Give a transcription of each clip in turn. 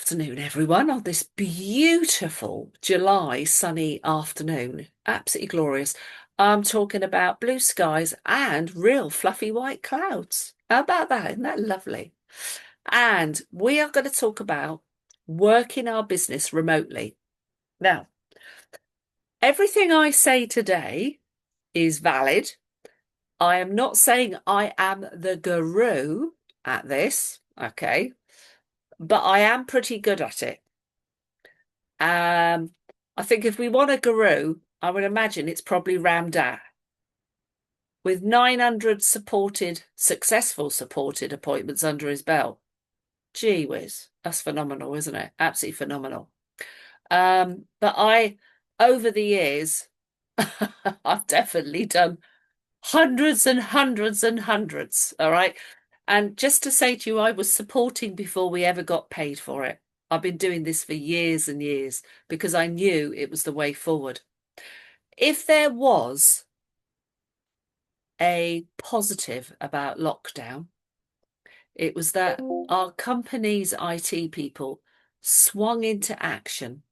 Afternoon, everyone, on this beautiful July sunny afternoon. Absolutely glorious. I'm talking about blue skies and real fluffy white clouds. How about that? Isn't that lovely? And we are going to talk about working our business remotely. Now, everything I say today is valid. I am not saying I am the guru at this, okay, but I am pretty good at it. Um, I think if we want a guru, I would imagine it's probably Ramdat with 900 successful supported appointments under his belt. Gee whiz, that's phenomenal, isn't it? Absolutely phenomenal. But over the years, I've definitely done hundreds and hundreds and hundreds. All right. And just to say to you, I was supporting before we ever got paid for it. I've been doing this for years and years because I knew it was the way forward. If there was a positive about lockdown, it was that our company's IT people swung into action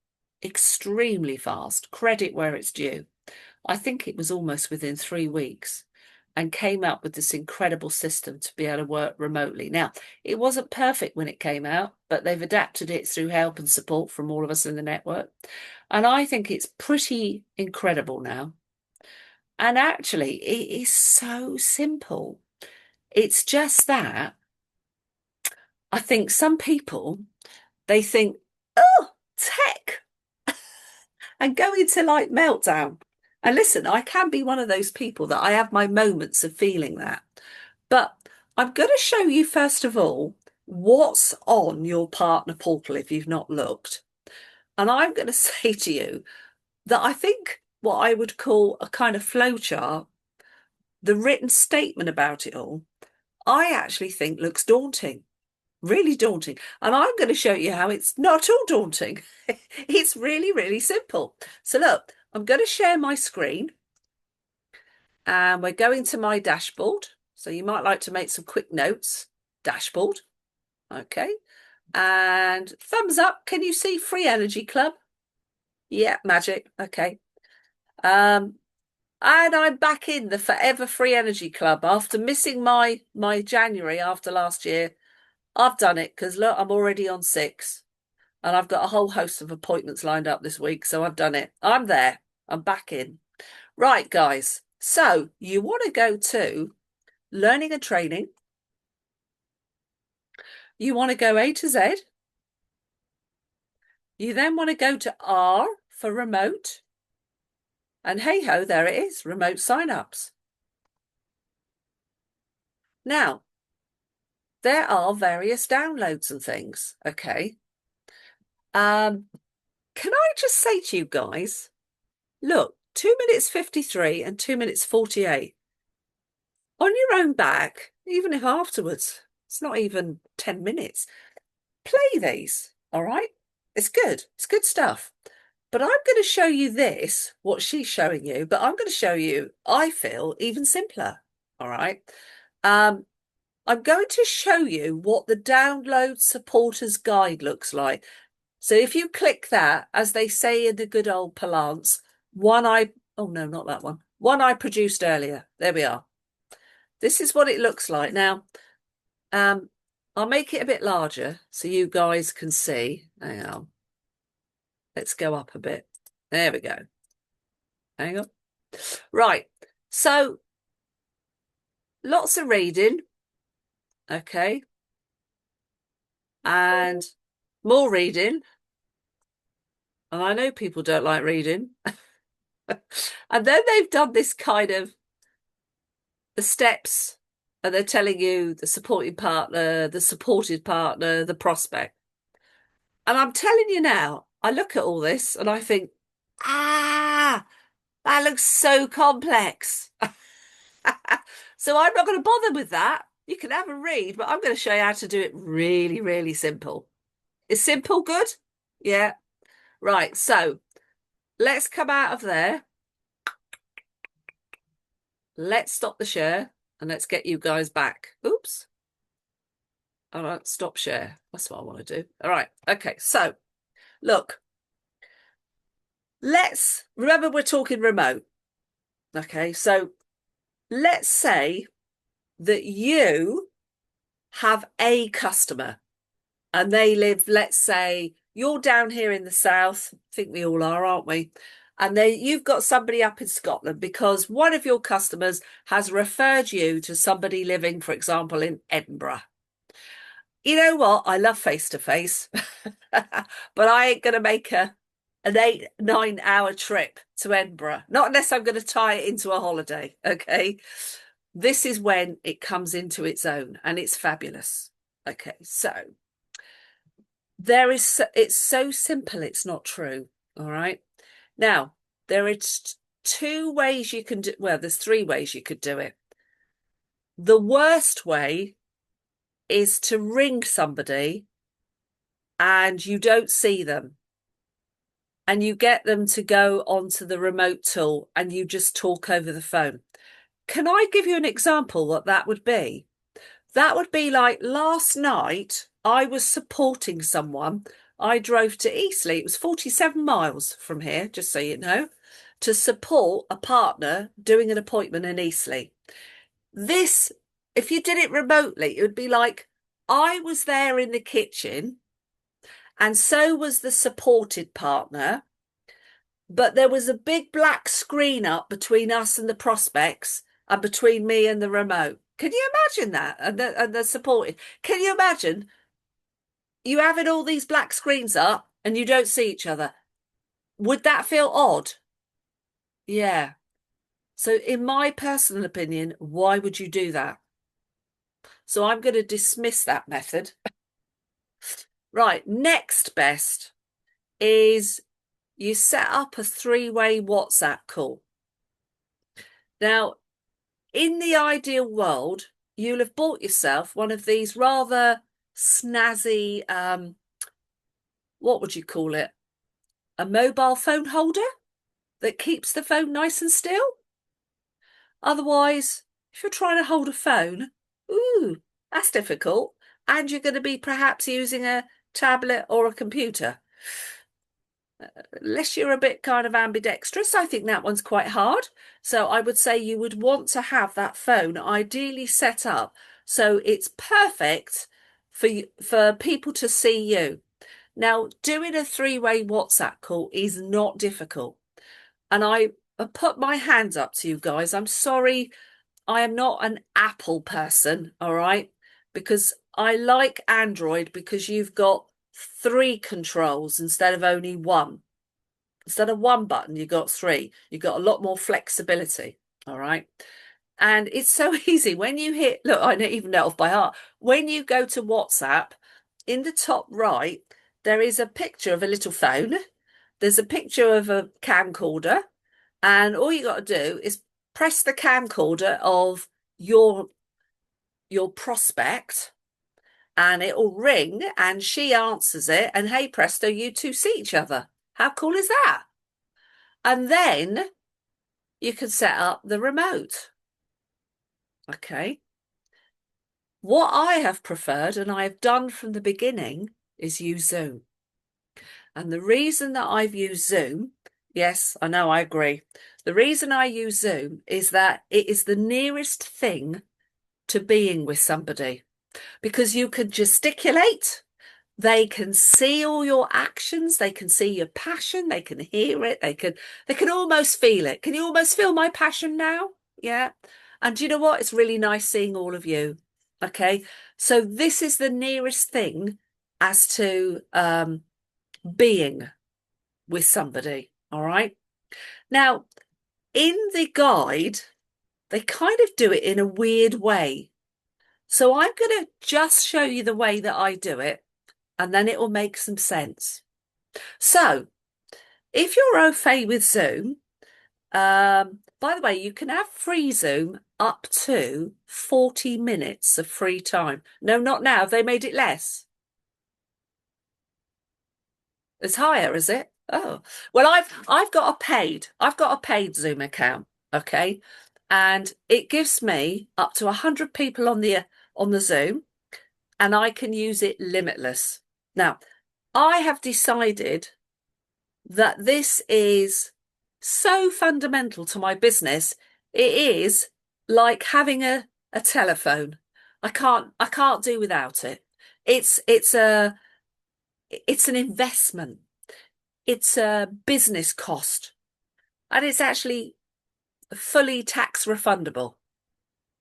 extremely fast, credit where it's due. I think it was almost within 3 weeks, and came up with this incredible system to be able to work remotely. Now, it wasn't perfect when it came out, but they've adapted it through help and support from all of us in the network. And I think it's pretty incredible now. And actually, it is so simple. It's just that I think some people, they think, oh, tech, and go into like meltdown. And listen, I can be one of those people that I have my moments of feeling that. But I'm going to show you, first of all, what's on your partner portal if you've not looked. And I'm going to say to you that I think what I would call a kind of flowchart, the written statement about it all, I actually think looks daunting, really daunting. And I'm going to show you how it's not at all daunting. It's really, really simple. So look, I'm going to share my screen and we're going to my dashboard. So you might like to make some quick notes. Dashboard. Okay. And thumbs up. Can you see Free Energy Club? Yeah, magic. Okay. And I'm back in the Forever Free Energy Club after missing my January after last year. I've done it because look, I'm already on 6 and I've got a whole host of appointments lined up this week. So I've done it. I'm there. I'm back in. Right, guys. So you want to go to learning and training. You want to go A to Z. You then want to go to R for remote. And hey ho, there it is, remote signups. Now, there are various downloads and things, okay? Can I just say to you guys, look, 2 minutes 53 and 2 minutes 48. On your own back, even if afterwards, it's not even 10 minutes, play these, all right? It's good. It's good stuff. But I'm going to show you this, what she's showing you, but I'm going to show you, I feel, even simpler. All right. I'm going to show you what the download supporters guide looks like. So if you click that, as they say in the good old parlance, oh no, not that one. One I produced earlier. There we are. This is what it looks like. Now, I'll make it a bit larger so you guys can see. Hang on. Let's go up a bit. There we go. Hang on. Right. So lots of reading. Okay. And more reading. And I know people don't like reading. And then they've done this kind of the steps, and they're telling you the supporting partner, the supported partner, the prospect. And I'm telling you now, I look at all this and I think, that looks so complex. So I'm not going to bother with that. You can have a read, but I'm going to show you how to do it really, really simple. Is simple good? Yeah. Right. So let's come out of there. Let's stop the share and let's get you guys back. Oops. All right, stop share. That's what I want to do. All right. Okay. So look, let's remember we're talking remote. Okay. So let's say that you have a customer and they live, let's say you're down here in the south. I think we all are, aren't we? And you've got somebody up in Scotland because one of your customers has referred you to somebody living, for example, in Edinburgh. You know what? I love face to face, but I ain't going to make an 8, 9 hour trip to Edinburgh, not unless I'm going to tie it into a holiday. Okay. This is when it comes into its own and it's fabulous. Okay. So it's so simple, it's not true. All right. Now, there are two ways you can do, well, there's three ways you could do it. The worst way is to ring somebody and you don't see them and you get them to go onto the remote tool and you just talk over the phone. Can I give you an example what that would be? That would be like last night, I was supporting someone. I drove to Eastleigh. It was 47 miles from here, just so you know, to support a partner doing an appointment in Eastleigh. This, if you did it remotely, it would be like I was there in the kitchen and so was the supported partner, but there was a big black screen up between us and the prospects and between me and the remote. Can you imagine that? And the supported. Can you imagine you having all these black screens up and you don't see each other? Would that feel odd? Yeah. So in my personal opinion, why would you do that? So I'm going to dismiss that method. Right, next best is you set up a 3-way WhatsApp call. Now, in the ideal world, you'll have bought yourself one of these rather snazzy, what would you call it? A mobile phone holder that keeps the phone nice and still. Otherwise, if you're trying to hold a phone, ooh, that's difficult. And you're going to be perhaps using a tablet or a computer. Unless you're a bit kind of ambidextrous, I think that one's quite hard. So I would say you would want to have that phone ideally set up so it's perfect for people to see you. Now, doing a 3-way WhatsApp call is not difficult. And I put my hands up to you guys. I'm sorry, I am not an Apple person, all right? Because I like Android because you've got 3 controls instead of only one. Instead of one button, you've got 3. You've got a lot more flexibility, all right? And it's so easy. When you hit, look, I don't even know off by heart. When you go to WhatsApp, in the top right, there is a picture of a little phone. There's a picture of a camcorder. And all you got to do is press the camcorder of your prospect and it will ring and she answers it. And hey, presto, you two see each other. How cool is that? And then you can set up the remote. Okay. What I have preferred and I have done from the beginning is use Zoom. And the reason that I've used Zoom, yes, I know, I agree. The reason I use Zoom is that it is the nearest thing to being with somebody because you can gesticulate, they can see all your actions, they can see your passion, they can hear it, they can almost feel it. Can you almost feel my passion now? Yeah. And do you know what? It's really nice seeing all of you. Okay. So this is the nearest thing as to being with somebody. All right. Now, in the guide, they kind of do it in a weird way. So I'm going to just show you the way that I do it, and then it will make some sense. So if you're au fait with Zoom, by the way, you can have free Zoom up to 40 minutes of free time. No, not now. Have they made it less? It's higher, is it? Oh, well, I've got a paid Zoom account, okay, and it gives me up to 100 people on the Zoom, and I can use it limitless. Now, I have decided that this is so fundamental to my business. It is like having a telephone. I can't do without it. It's an investment. It's a business cost. And it's actually fully tax refundable.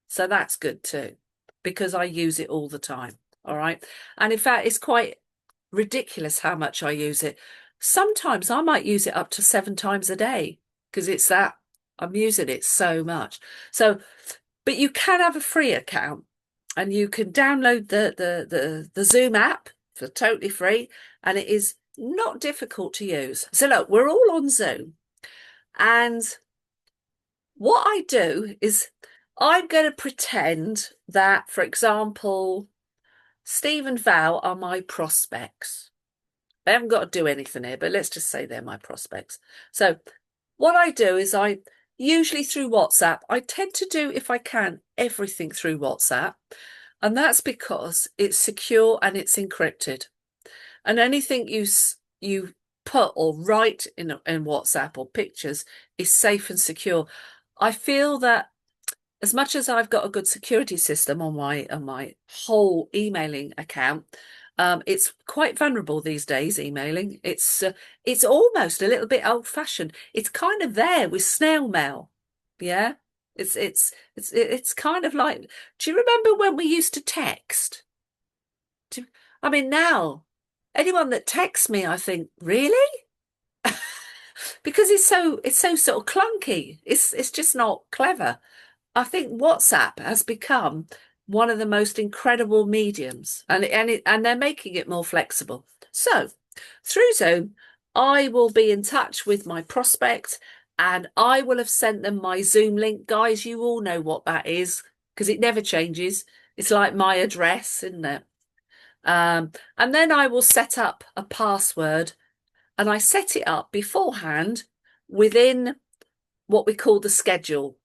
So that's good too, because I use it all the time. All right. And in fact, it's quite ridiculous how much I use it. Sometimes I might use it up to 7 times a day because I'm using it so much. So, but you can have a free account and you can download the Zoom app for totally free, and it is not difficult to use. So look, we're all on Zoom, and what I do is I'm going to pretend that, for example, Steve and Val are my prospects. They haven't got to do anything here, but let's just say they're my prospects. So what I do is I usually through WhatsApp, I tend to do, if I can, everything through WhatsApp. And that's because it's secure and it's encrypted. And anything you put or write in WhatsApp or pictures is safe and secure. I feel that as much as I've got a good security system on my whole emailing account, it's quite vulnerable these days, emailing. It's almost a little bit old-fashioned. It's kind of there with snail mail. Yeah. It's kind of like, do you remember when we used to text? I mean, now anyone that texts me, I think, really? Because it's so sort of clunky. It's just not clever. I think WhatsApp has become one of the most incredible mediums, and they're making it more flexible. So through Zoom, I will be in touch with my prospect, and I will have sent them my Zoom link. Guys, you all know what that is because it never changes. It's like my address, isn't it? And then I will set up a password, and I set it up beforehand within what we call the schedule.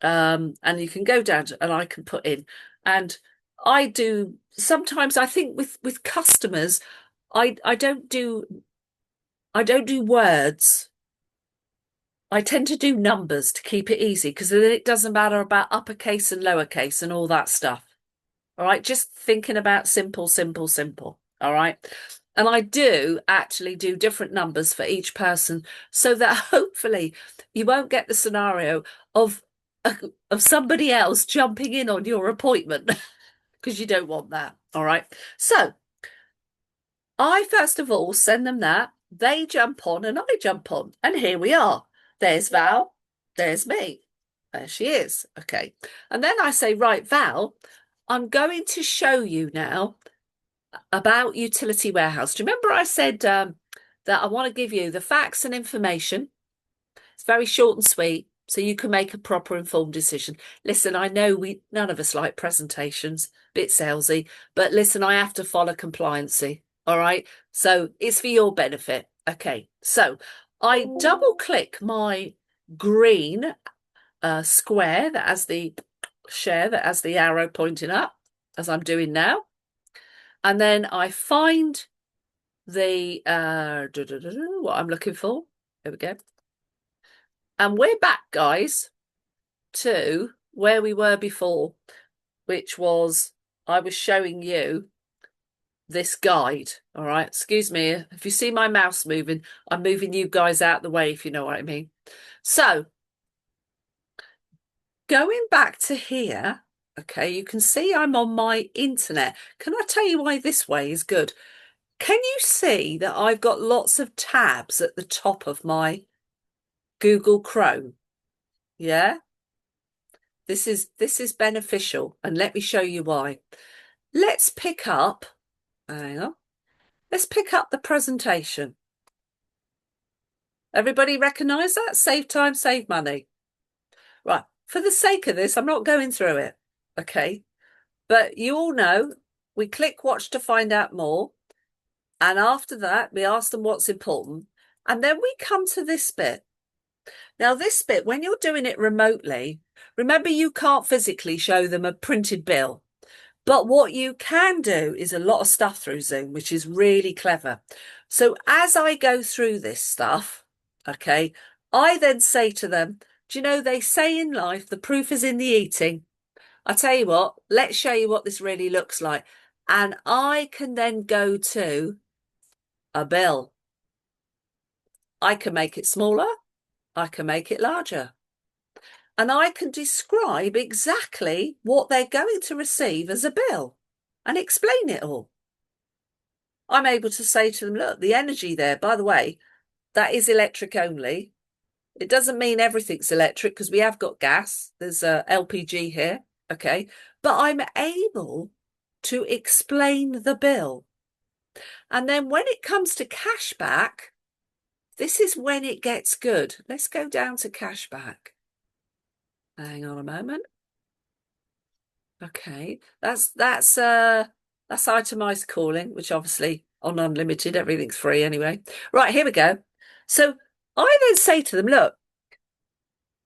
And you can go down and I can put in. And I do sometimes, I think with customers, I don't do words. I tend to do numbers to keep it easy, because then it doesn't matter about uppercase and lowercase and all that stuff. All right, just thinking about simple, simple, simple. All right. And I do actually do different numbers for each person, so that hopefully you won't get the scenario of somebody else jumping in on your appointment, because you don't want that. All right. So I first of all send them that. They jump on and I jump on. And here we are. There's Val. There's me. There she is. Okay. And then I say, right, Val, I'm going to show you now about Utility Warehouse. Do you remember I said that I want to give you the facts and information? It's very short and sweet, so you can make a proper informed decision. Listen, I know none of us like presentations, bit salesy, but listen, I have to follow compliancy. All right. So it's for your benefit. Okay. So I double click my green square that has the share, that has the arrow pointing up, as I'm doing now. And then I find the what I'm looking for. There we go. And we're back, guys, to where we were before, which was I was showing you this guide. All right. Excuse me. If you see my mouse moving, I'm moving you guys out the way, if you know what I mean. So going back to here, okay, you can see I'm on my internet. Can I tell you why this way is good? Can you see that I've got lots of tabs at the top of my Google Chrome? Yeah. This is beneficial, and let me show you why. Let's pick up, hang on. Let's pick up the presentation. Everybody recognise that? Save time, save money. Right. For the sake of this, I'm not going through it. Okay. But you all know we click watch to find out more. And after that, we ask them what's important. And then we come to this bit. Now, this bit, when you're doing it remotely, remember you can't physically show them a printed bill. But what you can do is a lot of stuff through Zoom, which is really clever. So as I go through this stuff, okay, I then say to them, do you know, they say in life, the proof is in the eating. I tell you what, let's show you what this really looks like. And I can then go to a bill. I can make it smaller. I can make it larger. And I can describe exactly what they're going to receive as a bill and explain it all. I'm able to say to them, look, the energy there, by the way, that is electric only. It doesn't mean everything's electric because we have got gas. There's a LPG here, okay? But I'm able to explain the bill. And then when it comes to cashback, this is when it gets good. Let's go down to cashback. Hang on a moment. Okay, that's itemized calling, which obviously on unlimited, everything's free anyway. Right, here we go. So I then say to them, look,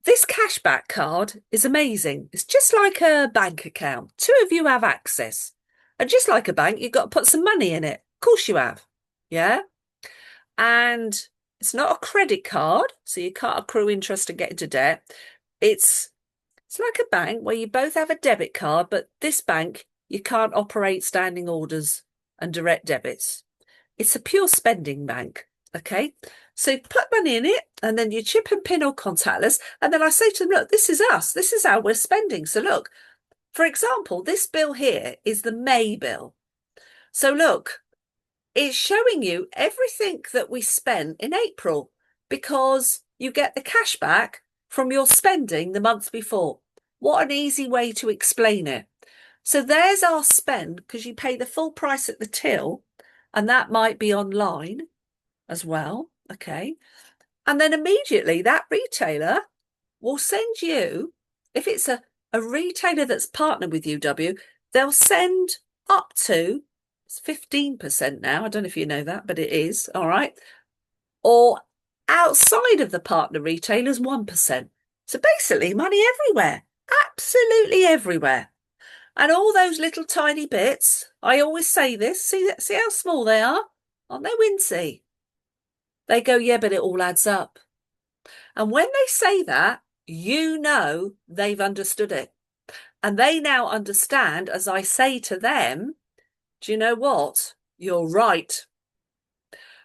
this cashback card is amazing. It's just like a bank account. Two of you have access. And just like a bank, you've got to put some money in it. Of course you have. Yeah. And it's not a credit card, so you can't accrue interest and get into debt. It's like a bank where you both have a debit card, but this bank, you can't operate standing orders and direct debits. It's a pure spending bank, okay? So you put money in it, and then you chip and pin or contactless, and then I say to them, look, this is us. This is how we're spending. So look, for example, this bill here is the May bill. So look, it's showing you everything that we spent in April because you get the cash back from your spending the month before. What an easy way to explain it. So there's our spend because you pay the full price at the till, and that might be online as well. Okay. And then immediately that retailer will send you, if it's a retailer that's partnered with UW, they'll send up to, it's 15% now. I don't know if you know that, but it is. All right. Or outside of the partner retailers, 1%. So basically money everywhere, absolutely everywhere. And all those little tiny bits, I always say this, see how small they are? Aren't they wincy? They go, yeah, but it all adds up. And when they say that, you know they've understood it. And they now understand, as I say to them, do you know what? You're right.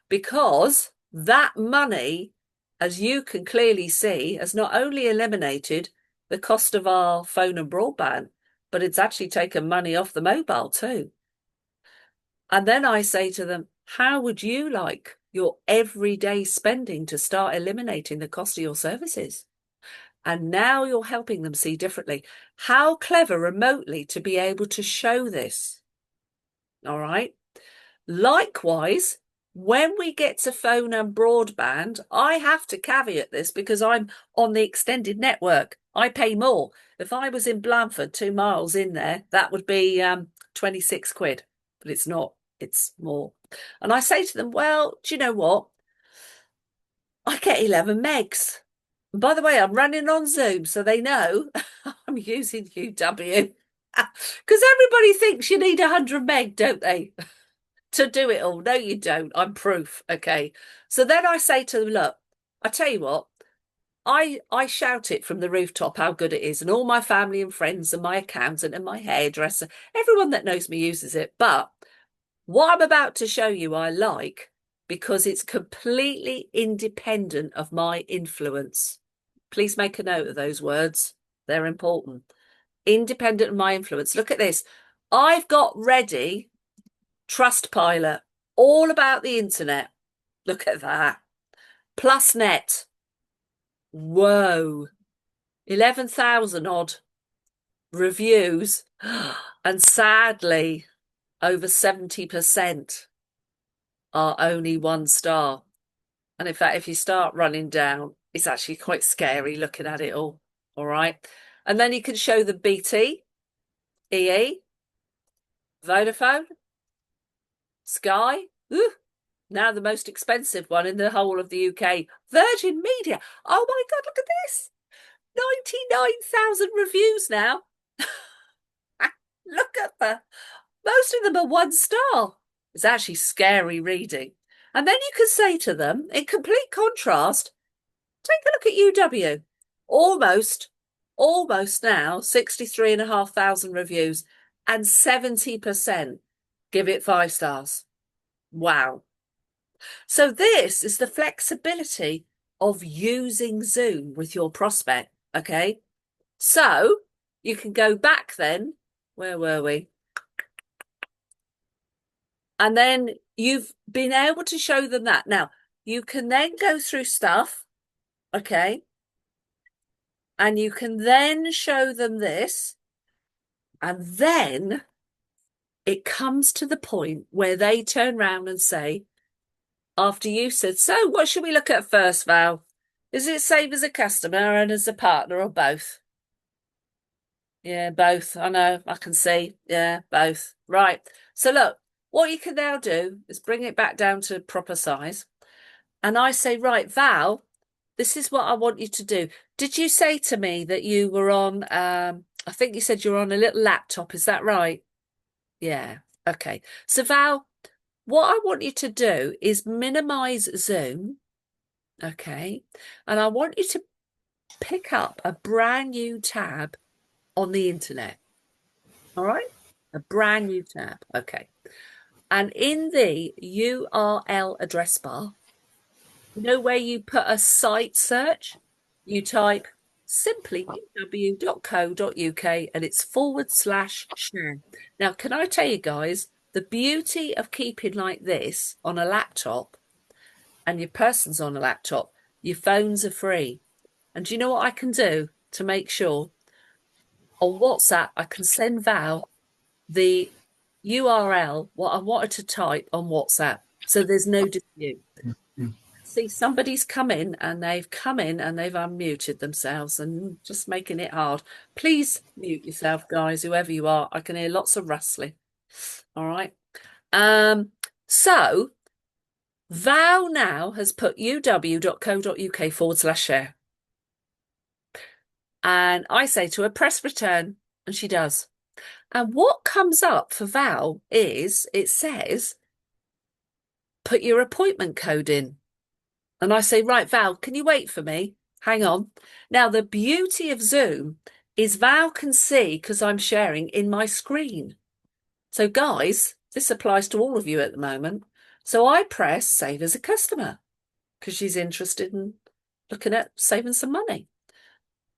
Because that money, as you can clearly see, has not only eliminated the cost of our phone and broadband, but it's actually taken money off the mobile too. And then I say to them, how would you like your everyday spending to start eliminating the cost of your services? And now you're helping them see differently. How clever remotely to be able to show this. All right. Likewise, when we get to phone and broadband, I have to caveat this because I'm on the extended network. I pay more. If I was in Blandford, 2 miles in there, that would be 26 quid, but it's not, it's more. And I say to them, well, do you know what? I get 11 megs. And by the way, I'm running on Zoom, so they know I'm using UW. Because everybody thinks you need 100 meg, don't they? To do it all. No, you don't. I'm proof. Okay. So then I say to them, look, I tell you what, I shout it from the rooftop how good it is, and all my family and friends and my accountant and my hairdresser, everyone that knows me uses it. But what I'm about to show you, I like because it's completely independent of my influence. Please make a note of those words. They're important. Independent of my influence. Look at this. I've got ready Trustpilot, all about the internet. Look at that. Plus net. Whoa. 11,000 odd reviews. And sadly, over 70% are only 1 star. And in fact, if you start running down, it's actually quite scary looking at it all. All right. And then you can show the BT, EE, Vodafone, Sky. Ooh, now the most expensive one in the whole of the UK, Virgin Media. Oh my God, look at this. 99,000 reviews now. Look at the, most of them are 1 star. It's actually scary reading. And then you can say to them, in complete contrast, take a look at UW. Almost, almost now, 63,500 reviews and 70% give it 5 stars. Wow. So this is the flexibility of using Zoom with your prospect. Okay. So you can go back then. Where were we? And then you've been able to show them that. Now, you can then go through stuff. Okay. And you can then show them this. And then it comes to the point where they turn around and say, after you said, so what should we look at first, Val? Is it Save as a customer and as a partner or both? Yeah, both. I know, I can see. Yeah, both. Right. So look, what you can now do is bring it back down to proper size. And I say, right, Val, this is what I want you to do. Did you say to me that you were on, I think you said you're on a little laptop, is that right? Yeah. Okay. So Val, what I want you to do is minimize Zoom. Okay. And I want you to pick up a brand new tab on the internet. All right. A brand new tab. Okay. And in the URL address bar, you know where you put a site search? You type simply uw.co.uk and it's /share. Now, can I tell you guys, the beauty of keeping like this on a laptop and your person's on a laptop, your phones are free. And do you know what I can do to make sure? On WhatsApp, I can send Val the URL, what I wanted to type on WhatsApp. So there's no dispute. See, somebody's come in and they've unmuted themselves and just making it hard. Please mute yourself, guys, whoever you are. I can hear lots of rustling. All right. So Val now has put uw.co.uk /share. And I say to her, press return, and she does. And what comes up for Val is it says, put your appointment code in. And I say, right, Val, can you wait for me? Hang on. Now, the beauty of Zoom is Val can see, because I'm sharing, in my screen. So, guys, this applies to all of you at the moment. So I press save as a customer because she's interested in looking at saving some money.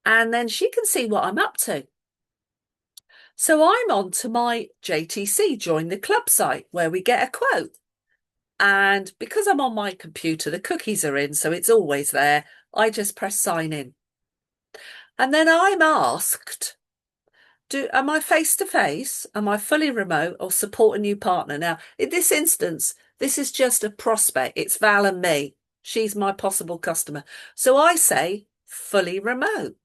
And then she can see what I'm up to. So I'm on to my JTC, join the club site, where we get a quote. And because I'm on my computer, the cookies are in, so it's always there. I just press sign in. And then I'm asked, am I face to face? Am I fully remote or support a new partner? Now, in this instance, this is just a prospect. It's Val and me. She's my possible customer. So I say fully remote.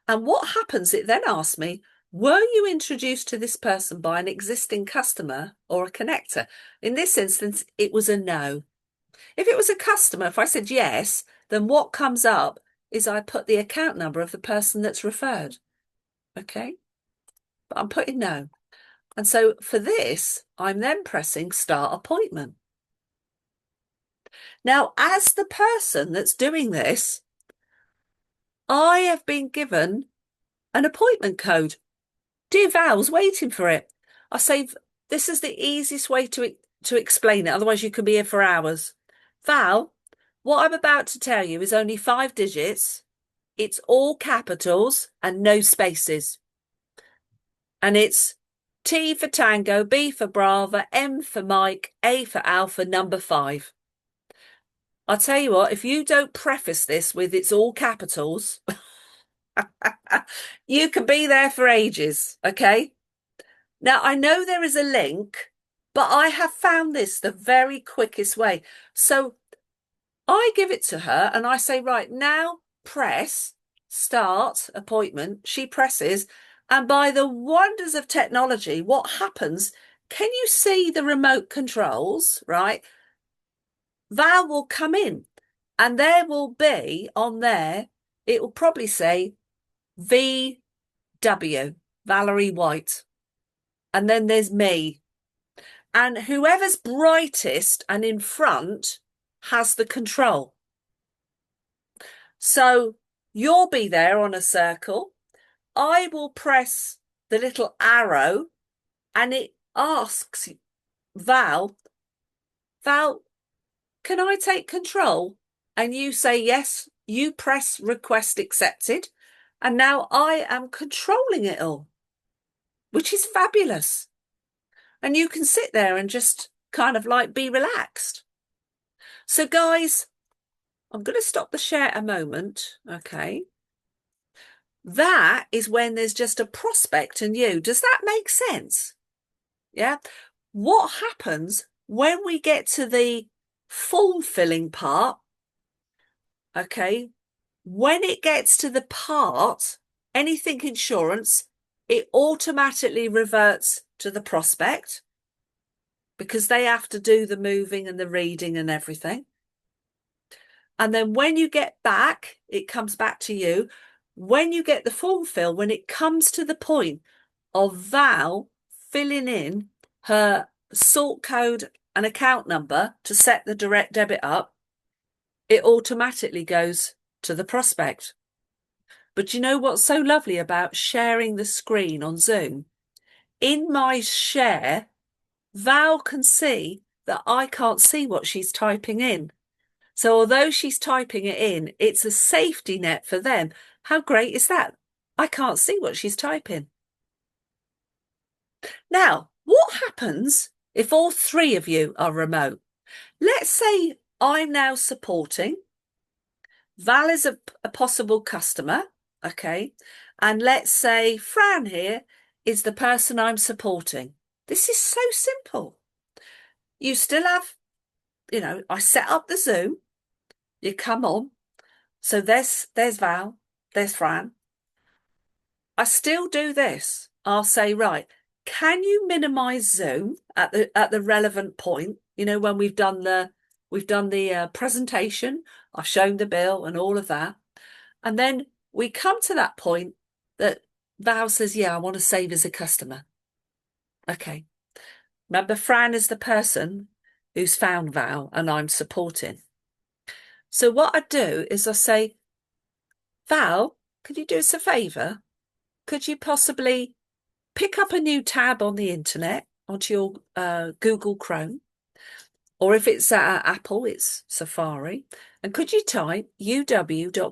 And what happens? It then asks me, were you introduced to this person by an existing customer or a connector? In this instance, it was a no. If it was a customer, if I said yes, then what comes up is I put the account number of the person that's referred. Okay. But I'm putting no. And so for this, I'm then pressing start appointment. Now, as the person that's doing this, I have been given an appointment code. Dear Val's waiting for it. I say, this is the easiest way to explain it. Otherwise, you can be here for hours. Val, what I'm about to tell you is only 5 digits. It's all capitals and no spaces. And it's T for Tango, B for Bravo, M for Mike, A for Alpha, number 5. I'll tell you what, if you don't preface this with it's all capitals, you can be there for ages, okay? Now, I know there is a link, but I have found this the very quickest way. So I give it to her and I say, right, now press start appointment. She presses. And by the wonders of technology, what happens? Can you see the remote controls, right? Val will come in and there will be on there, it will probably say VW, Valerie White. And then there's me. And whoever's brightest and in front has the control. So you'll be there on a circle. I will press the little arrow and it asks Val, can I take control? And you say yes, you press request accepted. And now I am controlling it all, which is fabulous. And you can sit there and just kind of like be relaxed. So guys, I'm going to stop the share a moment. Okay. That is when there's just a prospect and you. Does that make sense? Yeah. What happens when we get to the form filling part? Okay. When it gets to the part, anything insurance, it automatically reverts to the prospect because they have to do the moving and the reading and everything. And then when you get back, it comes back to you. When you get the form fill, when it comes to the point of Val filling in her sort code and account number to set the direct debit up, it automatically goes to the prospect. But you know what's so lovely about sharing the screen on Zoom? In my share, Val can see that I can't see what she's typing in. So although she's typing it in, it's a safety net for them. How great is that? I can't see what she's typing. Now, what happens if all three of you are remote? Let's say I'm now supporting. Val is a possible customer, okay? And let's say Fran here is the person I'm supporting. This is so simple. You still have, I set up the Zoom. You come on. So there's Val, there's Fran. I still do this. I'll say, right, can you minimize Zoom at the relevant point? When we've done the presentation, I've shown the bill and all of that. And then we come to that point that Val says, yeah, I want to save as a customer. Okay. Remember, Fran is the person who's found Val and I'm supporting. So what I do is I say, Val, could you do us a favour? Could you possibly pick up a new tab on the internet onto your Google Chrome? Or if it's Apple, it's Safari. And could you type uw.co.uk/share?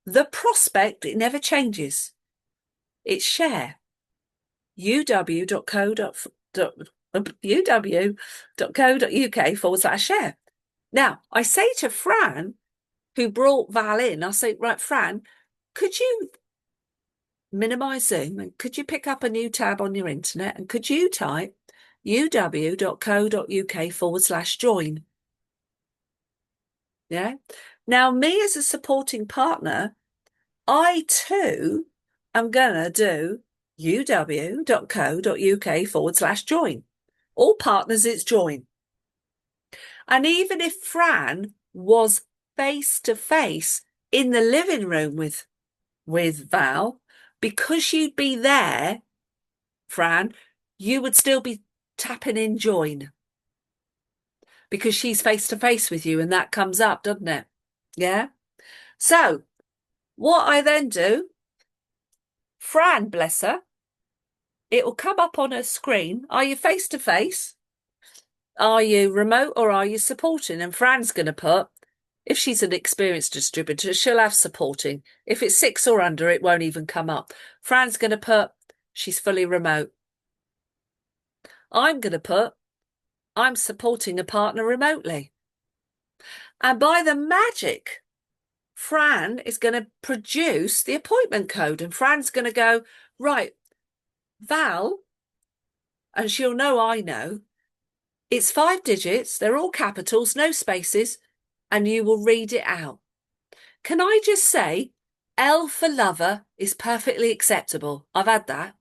The prospect, it never changes. It's share. uw.co.uk/share. Now, I say to Fran, who brought Val in, I say, right, Fran, could you minimize Zoom and could you pick up a new tab on your internet and could you type uw.co.uk/join? Yeah. Now, me as a supporting partner, I too am going to do uw.co.uk/join. All partners, it's join. And even if Fran was face to face in the living room with Val, because you'd be there, Fran, you would still be tapping in join because she's face to face with you and that comes up, doesn't it? Yeah. So what I then do, Fran, bless her, it will come up on her screen. Are you face to face? Are you remote or are you supporting? And Fran's going to put, if she's an experienced distributor, she'll have supporting. If it's 6 or under, it won't even come up. Fran's going to put, she's fully remote. I'm going to put, I'm supporting a partner remotely. And by the magic, Fran is going to produce the appointment code and Fran's going to go, right, Val, and she'll know I know, it's 5 digits, they're all capitals, no spaces, and you will read it out. Can I just say, L for lover is perfectly acceptable. I've had that.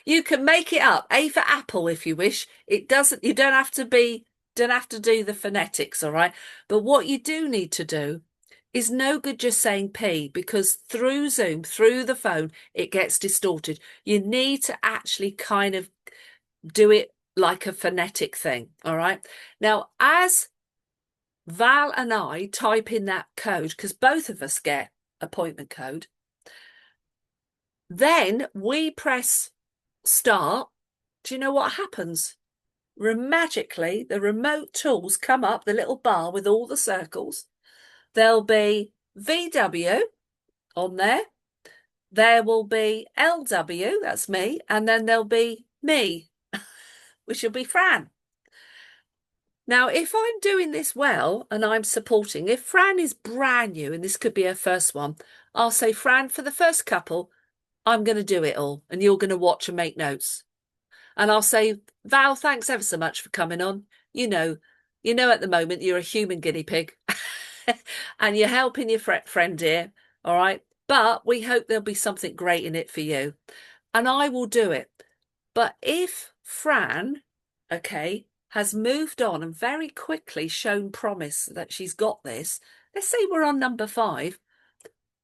You can make it up. A for apple if you wish. It doesn't, you don't have to do the phonetics, all right? But what you do need to do is no good just saying P, because through Zoom, through the phone, it gets distorted. You need to actually kind of do it like a phonetic thing. All right. Now, as Val and I type in that code, because both of us get appointment code, then we press start. Do you know what happens? Magically, the remote tools come up, the little bar with all the circles. There'll be VW on there. There will be LW, that's me, and then there'll be me, which will be Fran. Now, if I'm doing this well and I'm supporting, if Fran is brand new and this could be her first one, I'll say, Fran, for the first couple, I'm going to do it all and you're going to watch and make notes. And I'll say, Val, thanks ever so much for coming on. You know, at the moment you're a human guinea pig and you're helping your friend here. All right. But we hope there'll be something great in it for you. And I will do it. But if Fran, okay, has moved on and very quickly shown promise that she's got this, let's say we're on number 5,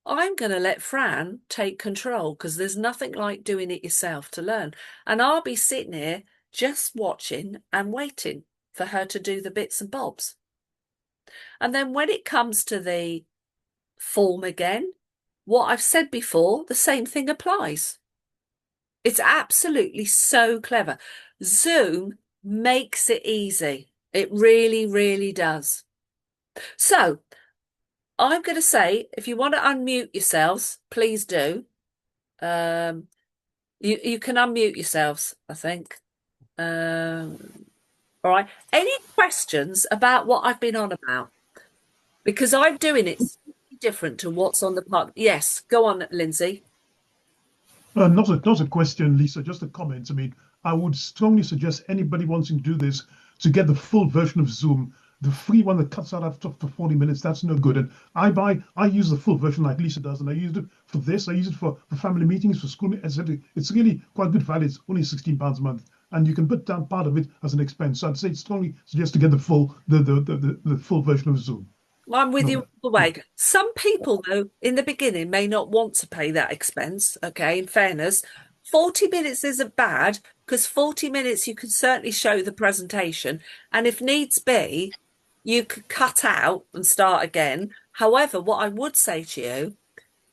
I'm going to let Fran take control, because there's nothing like doing it yourself to learn. And I'll be sitting here just watching and waiting for her to do the bits and bobs. And then when it comes to the form again, what I've said before, the same thing applies. It's absolutely so clever. Zoom makes it easy. It really, really does. So I'm going to say, if you want to unmute yourselves, please do. You can unmute yourselves, I think. All right. Any questions about what I've been on about? Because I'm doing it different to what's on the part. Yes, go on, Lindsay. Not a question, Lisa, just a comment. I mean, I would strongly suggest anybody wanting to do this to get the full version of Zoom. The free one that cuts out after 40 minutes, that's no good. And I use the full version like Lisa does, and I used it for this. I use it for family meetings, for school, etc. It's really quite good value. It's only £16 a month, and you can put down part of it as an expense. So I'd say strongly suggest to get the full version of Zoom. I'm with you all the way. Some people, though, in the beginning may not want to pay that expense. Okay, in fairness, 40 minutes isn't bad, because 40 minutes you can certainly show the presentation. And if needs be, you could cut out and start again. However, what I would say to you,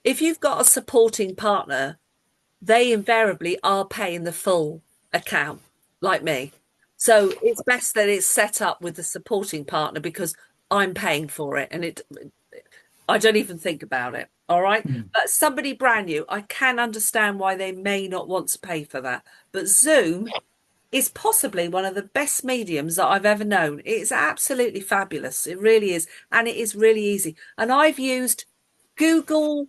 if you've got a supporting partner, they invariably are paying the full account, like me. So it's best that it's set up with the supporting partner, because I'm paying for it, and I don't even think about it. All right. But somebody brand new, I can understand why they may not want to pay for that. But Zoom is possibly one of the best mediums that I've ever known. It's absolutely fabulous. It really is. And it is really easy. And I've used Google,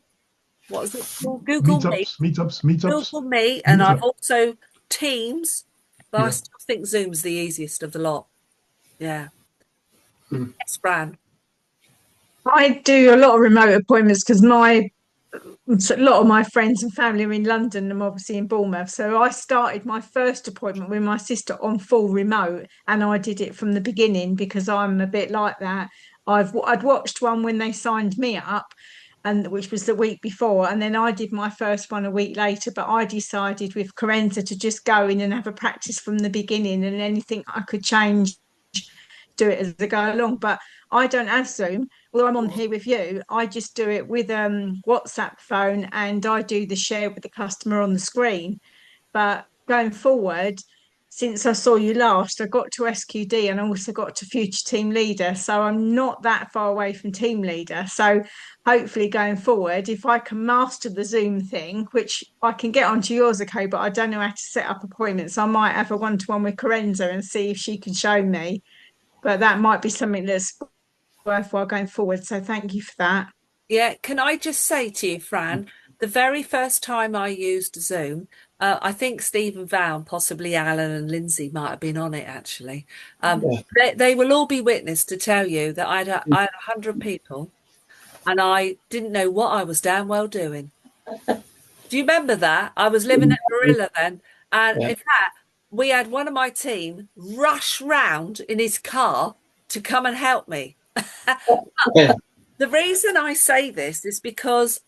what is it called? Google Meet. Meetups. Google Meet. And I've also Teams. But I still think Zoom's the easiest of the lot. Yeah. Yes, Fran. I do a lot of remote appointments because a lot of my friends and family are in London. I'm obviously in Bournemouth. So I started my first appointment with my sister on full remote, and I did it from the beginning because I'm a bit like that. I'd watched one when they signed me up, and which was the week before, and then I did my first one a week later. But I decided with Carenza to just go in and have a practice from the beginning, and anything I could change, do it as I go along. But I don't have Zoom. Although I'm on here with you, I just do it with WhatsApp phone, and I do the share with the customer on the screen. But going forward, since I saw you last, I got to SQD and I also got to future team leader. So I'm not that far away from team leader. So hopefully going forward, if I can master the Zoom thing, which I can get onto yours, okay, but I don't know how to set up appointments. I might have a one-to-one with Carenza and see if she can show me. But that might be something that's worthwhile going forward. So thank you for that. Yeah, can I just say to you, Fran, the very first time I used Zoom, I think Steve and Val, and possibly Alan and Lindsay might have been on it actually. They will all be witness to tell you that I had 100 people and I didn't know what I was damn well doing. Do you remember that? I was living at Marilla then. And in fact, we had one of my team rush round in his car to come and help me. The reason I say this is because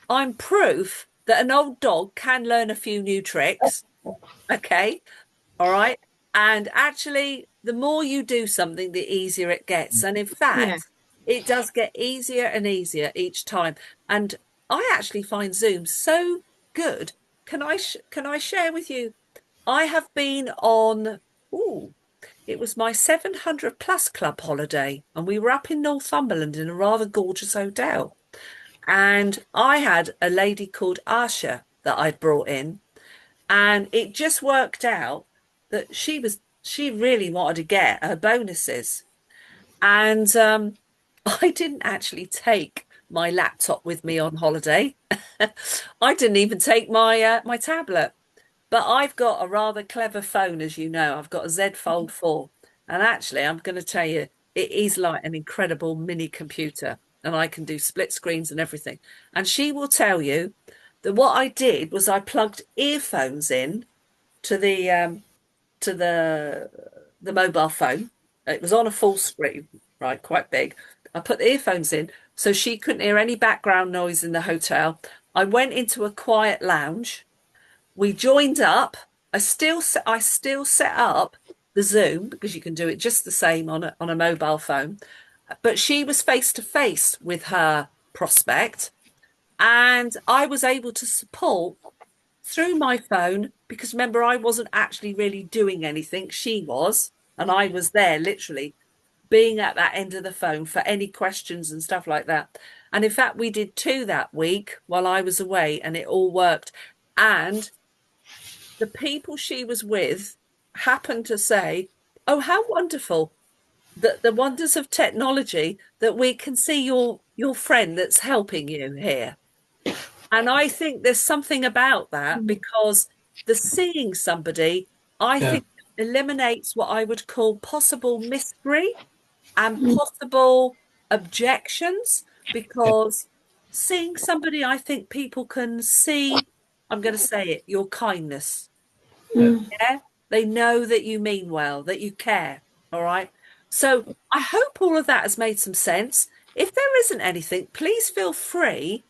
I'm proof that an old dog can learn a few new tricks. Okay. All right. And actually, the more you do something, the easier it gets. And in Yeah. fact, it does get easier and easier each time. And I actually find Zoom so good. Can I share with you? I have been on, it was my 700 plus club holiday, and we were up in Northumberland in a rather gorgeous hotel. And I had a lady called Asha that I'd brought in, and it just worked out that she really wanted to get her bonuses. And I didn't actually take my laptop with me on holiday. I didn't even take my tablet. But I've got a rather clever phone, as you know. I've got a Z Fold 4. And actually, I'm going to tell you, it is like an incredible mini computer. And I can do split screens and everything. And she will tell you that what I did was I plugged earphones in to the mobile phone. It was on a full screen, right, quite big. I put the earphones in so she couldn't hear any background noise in the hotel. I went into a quiet lounge. We joined up. I still set up the Zoom because you can do it just the same on a mobile phone. But she was face to face with her prospect, and I was able to support through my phone because remember, I wasn't actually really doing anything. She was, and I was there literally being at that end of the phone for any questions and stuff like that. And in fact, we did two that week while I was away, and it all worked. And the people she was with happened to say, "Oh, how wonderful that the wonders of technology that we can see your friend that's helping you here." And I think there's something about that because the seeing somebody, I think, eliminates what I would call possible mystery and possible objections because seeing somebody, I think people can see, I'm going to say it, your kindness. Yeah. They know that you mean well, that you care. All right. So I hope all of that has made some sense. If there isn't anything, please feel free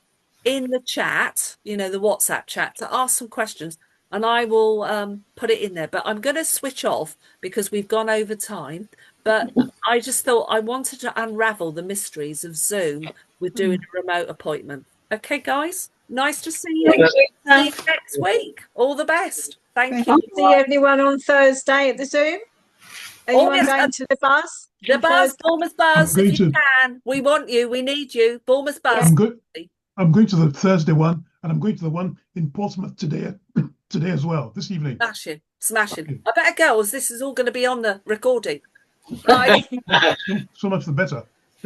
in the chat, the WhatsApp chat, to ask some questions and I will put it in there. But I'm going to switch off because we've gone over time. But I just thought I wanted to unravel the mysteries of Zoom with doing a remote appointment. Okay, guys, nice to see you. See you next week. All the best. Thank you. See everyone on Thursday at the Zoom. Anyone yes, going to the bus? The on buzz, Thursday? Bournemouth I'm Buzz, going if you to. can. We want you. We need you. Bournemouth Buzz. I'm going to the Thursday one, and I'm going to the one in Portsmouth today as well, this evening. Smashing. Smashing. Okay. I better go, as this is all going to be on the recording. Bye. So much the better.